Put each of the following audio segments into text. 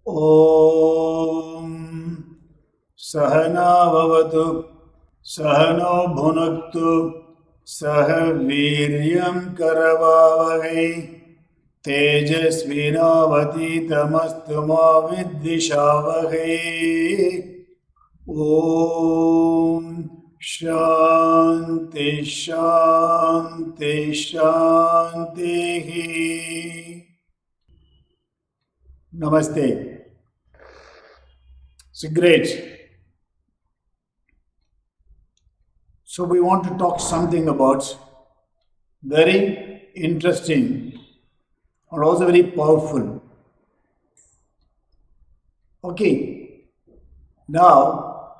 ॐ सहना भवतु सहनो भुनक्तु सह वीर्यं करवावहै तेजस्विनावतीतमस्तु मा विद्विषावहै। ॐ शान्ति शान्ति शान्तिः। Namaste. So great. So we want to talk something about very interesting and also very powerful. Okay. Now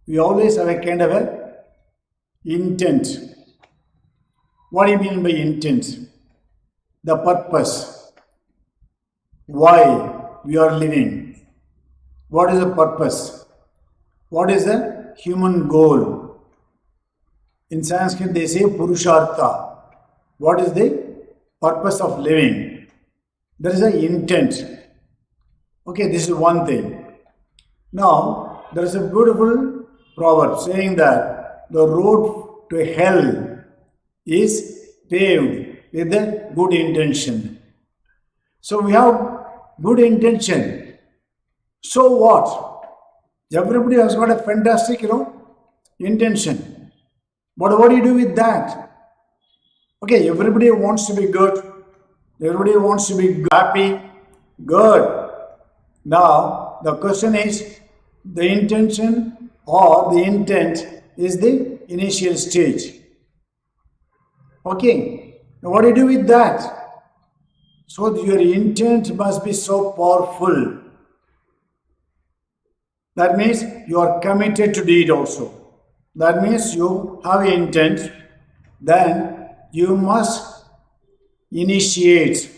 we always have a kind of a intent. What do you mean by intent? The purpose. Why we are living? What is the purpose? What is the human goal? In Sanskrit they say Purushartha. What is the purpose of living? There is an intent. Okay, this is one thing. Now, there is a beautiful proverb saying that the road to hell is paved with a good intention. So we have good intention. So what? Everybody has got a fantastic, intention. But what do you do with that? Okay, everybody wants to be good. Everybody wants to be happy. Good. Now, the question is, the intention or the intent is the initial stage. Okay. Now, what do you do with that? So your intent must be so powerful. That means you are committed to do it also. That means you have intent, then you must initiate.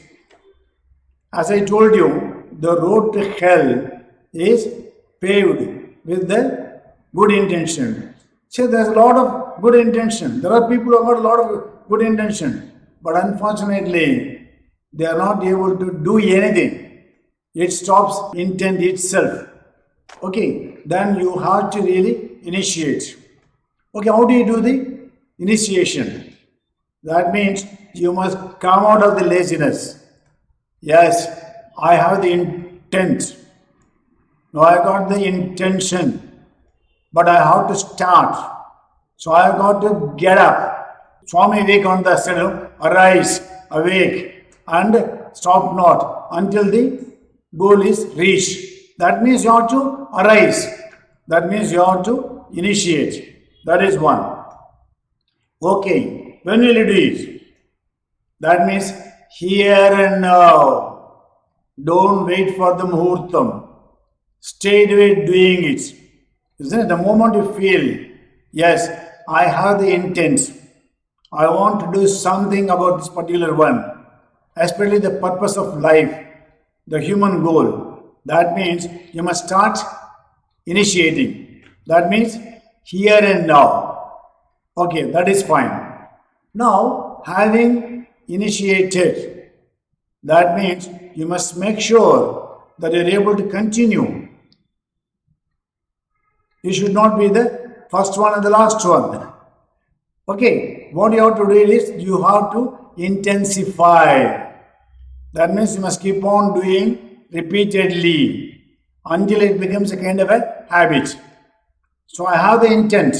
As I told you, the road to hell is paved with the good intention. See, there's a lot of good intention. There are people who have got a lot of good intention, but unfortunately, they are not able to do anything. It stops intent itself. Okay, then you have to really initiate. Okay, how do you do the initiation? That means you must come out of the laziness. Yes, I have the intent. Now I got the intention, but I have to start. So I have got to get up. Swami Vivekananda said, arise, awake, and stop not until the goal is reached. That means you have to arise. That means you have to initiate. That is one. Okay, when will you do it? That means here and now. Don't wait for the muhurtam. Stay away doing it. Isn't it? The moment you feel, yes, I have the intent. I want to do something about this particular one. Especially the purpose of life, the human goal. That means you must start initiating. That means here and now. Okay, that is fine. Now, having initiated, that means you must make sure that you are able to continue. You should not be the first one and the last one. Okay, what you have to do is you have to intensify. That means you must keep on doing repeatedly until it becomes a kind of a habit. So I have the intent.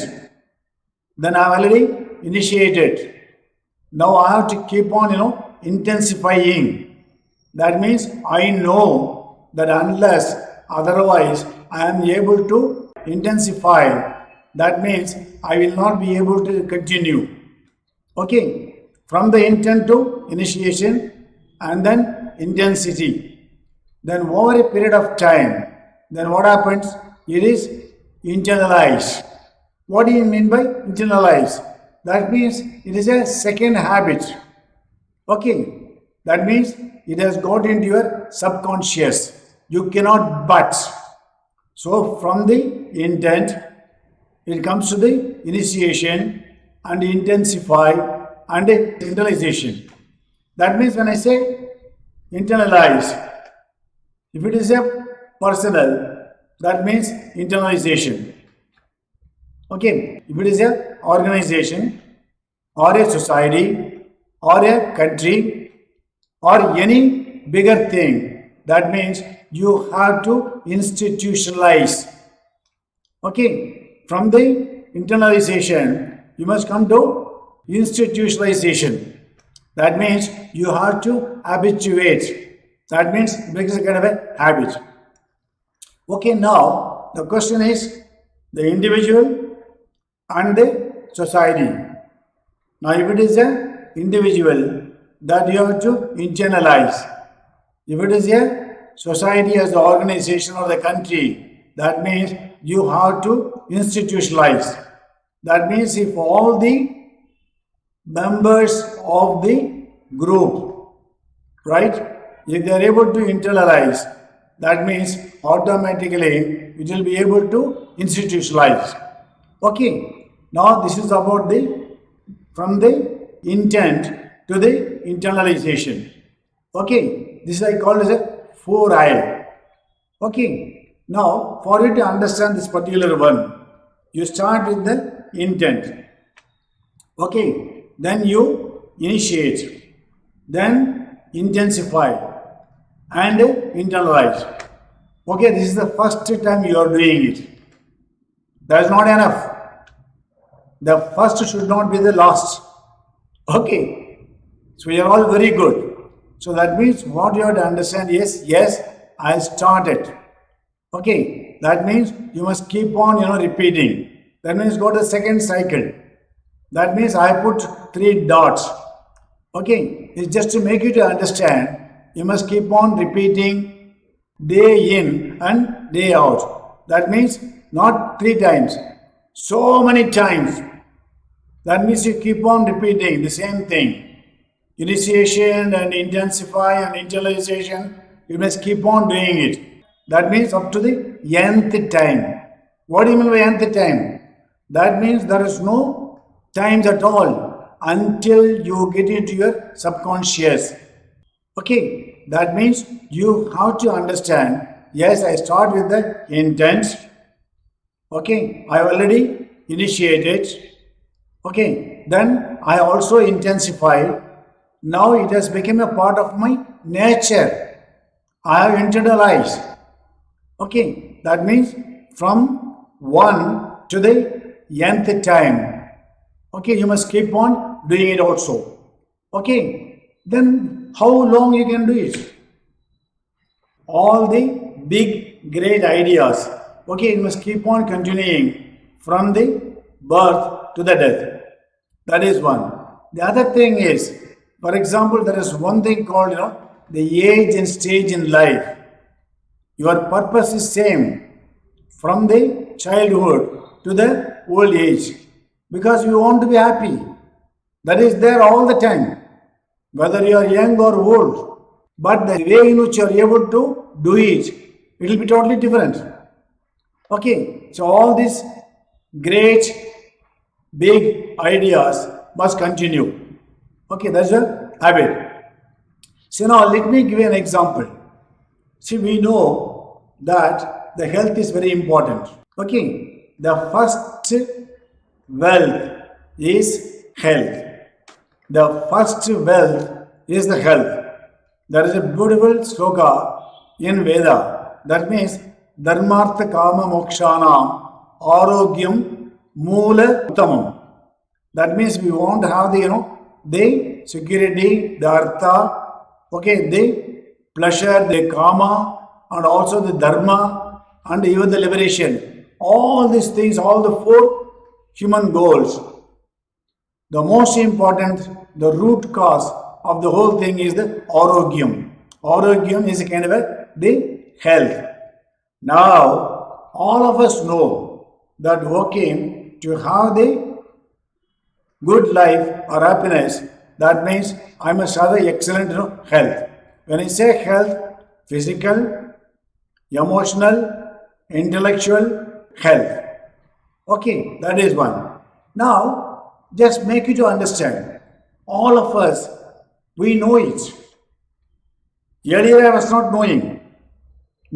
Then I have already initiated. Now I have to keep on, intensifying. That means I know that unless otherwise I am able to intensify, that means I will not be able to continue. Okay, from the intent to initiation, and then intensity. Then over a period of time, then what happens? It is internalized. What do you mean by internalize? That means it is a second habit. Okay, that means it has got into your subconscious. You cannot but. So from the intent, it comes to the initiation and intensify and internalization. That means when I say internalize, if it is a personal, that means internalization. Okay, if it is a organization or a society or a country or any bigger thing, that means you have to institutionalize. Okay, from the internalization, you must come to institutionalization. That means you have to habituate. That means it becomes a kind of a habit. Okay, now the question is the individual and the society. Now, if it is an individual, that you have to internalize. If it is a society as the organization or the country, that means you have to institutionalize. That means if all the members of the group, right, if they are able to internalize, that means automatically it will be able to institutionalize. Okay, now this is about the from the intent to the internalization. Okay, this I call as a 4I. Okay, now for you to understand this particular one, you start with the intent. Okay, then you initiate, then intensify and internalize. Okay, this is the first time you are doing it. That is not enough. The first should not be the last. Okay, so we are all very good. So that means what you have to understand is, yes, I started. Okay, that means you must keep on, repeating. That means go to the second cycle. That means I put 3 dots. Okay, it's just to make you to understand. You must keep on repeating day in and day out. That means not 3 times, so many times. That means you keep on repeating the same thing. Initiation and intensify and internalization, you must keep on doing it. That means up to the nth time. What do you mean by nth time? That means there is no times at all until you get into your subconscious. Okay, that means you have to understand, yes, I start with the intent. Okay, I already initiated. Okay, then I also intensify. Now it has become a part of my nature. I have internalized. Okay, that means from 1 to the nth time. Okay, you must keep on doing it also. Okay, then how long you can do it? All the big, great ideas. Okay, you must keep on continuing from the birth to the death. That is one. The other thing is, for example, there is one thing called, the age and stage in life. Your purpose is same from the childhood to the old age because you want to be happy. That is there all the time, whether you are young or old. But the way in which you are able to do it, it will be totally different. Okay, so all these great big ideas must continue. Okay, that's a habit. So now let me give you an example. See, we know that the health is very important. Okay, the first wealth is health. The first wealth is the health. There is a beautiful sloka in Veda. That means Dharmartha Kama Mokshanam Arogyam Moola Uttamam. That means we want to have the security, the artha, okay, the pleasure, the kama, and also the dharma, and even the liberation. All these things, all the 4 human goals. The most important, the root cause of the whole thing is the arogyam. Arogyam is a kind of the health. Now, all of us know that working to have the good life or happiness, that means I must have the excellent health. When I say health, physical, emotional, intellectual health. Okay, that is one. Now, just make you to understand. All of us, we know it. Earlier I was not knowing.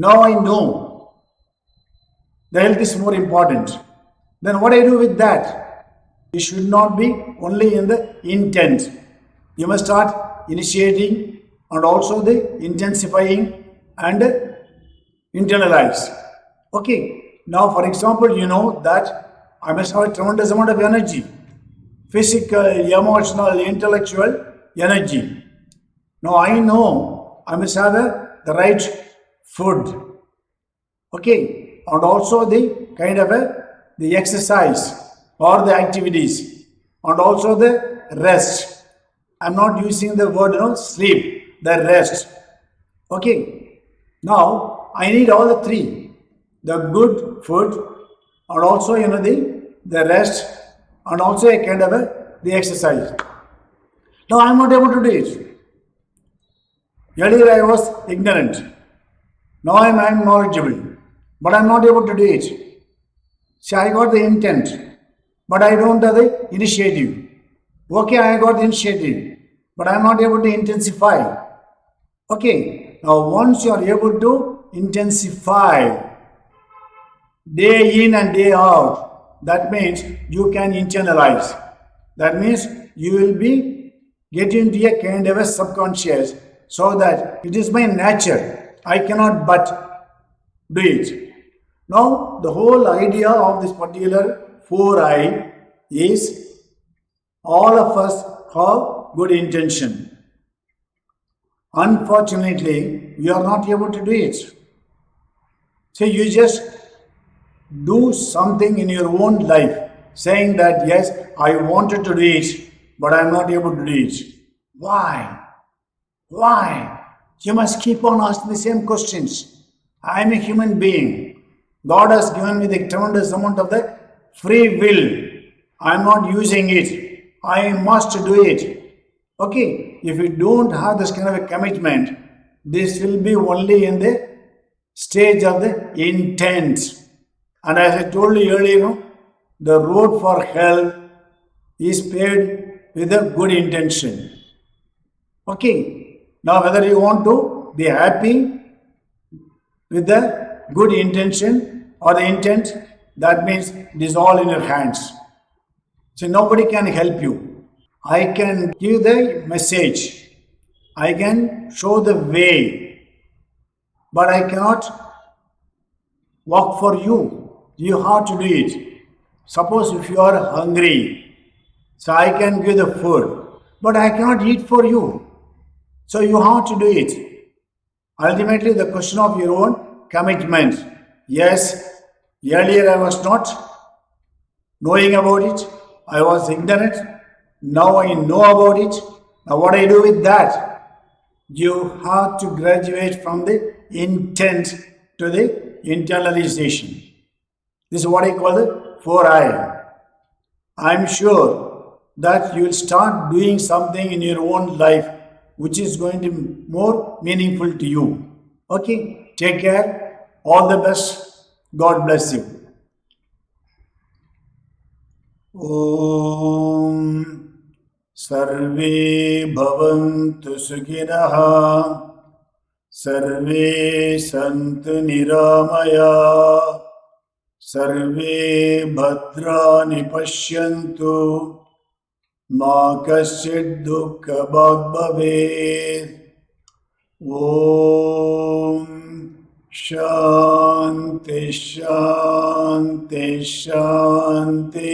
Now I know the health is more important. Then what I do with that? You should not be only in the intent. You must start initiating and also the intensifying and internalize. Okay. Now, for example, you know that I must have a tremendous amount of energy, physical, emotional, intellectual energy. Now I know I must have the right food, okay, and also the kind of the exercise or the activities, and also the rest. I'm not using the word sleep, the rest. Okay. Now I need all the three: the good food, and also the rest, and also a kind of the exercise. Now I'm not able to do it. Earlier I was ignorant. Now I'm knowledgeable, but I'm not able to do it. See, I got the intent, but I don't have the initiative. Okay, I got the initiative, but I'm not able to intensify. Okay, now once you are able to intensify day in and day out, that means you can internalize. That means you will be getting into a kind of a subconscious, so that it is my nature. I cannot but do it. Now, the whole idea of this particular 4I is all of us have good intention. Unfortunately, we are not able to do it. So you just do something in your own life, saying that yes, I wanted to do it, but I am not able to do it. Why? Why? You must keep on asking the same questions. I am a human being. God has given me the tremendous amount of the free will. I am not using it. I must do it. Okay, if you don't have this kind of a commitment, this will be only in the stage of the intent. And as I told you earlier, the road for hell is paved with a good intention. Okay, now whether you want to be happy with the good intention or the intent, that means it is all in your hands. So nobody can help you. I can give the message, I can show the way, but I cannot walk for you. You have to do it. Suppose if you are hungry, so I can give the food, but I cannot eat for you. So you have to do it. Ultimately, the question of your own commitment. Yes, earlier I was not knowing about it. I was ignorant. Now I know about it. Now what I do with that? You have to graduate from the intent to the internalization. This is what I call the 4I. I'm sure that you will start doing something in your own life which is going to be more meaningful to you. Okay, take care. All the best. God bless you. Om Sarve Bhavantu Sukhinah Sarve Santu Niramaya Sarve Bhadrani Pashyantu Ma Kaschid Dukkha Bhag Bhavet. Om Shanti Shanti Shanti.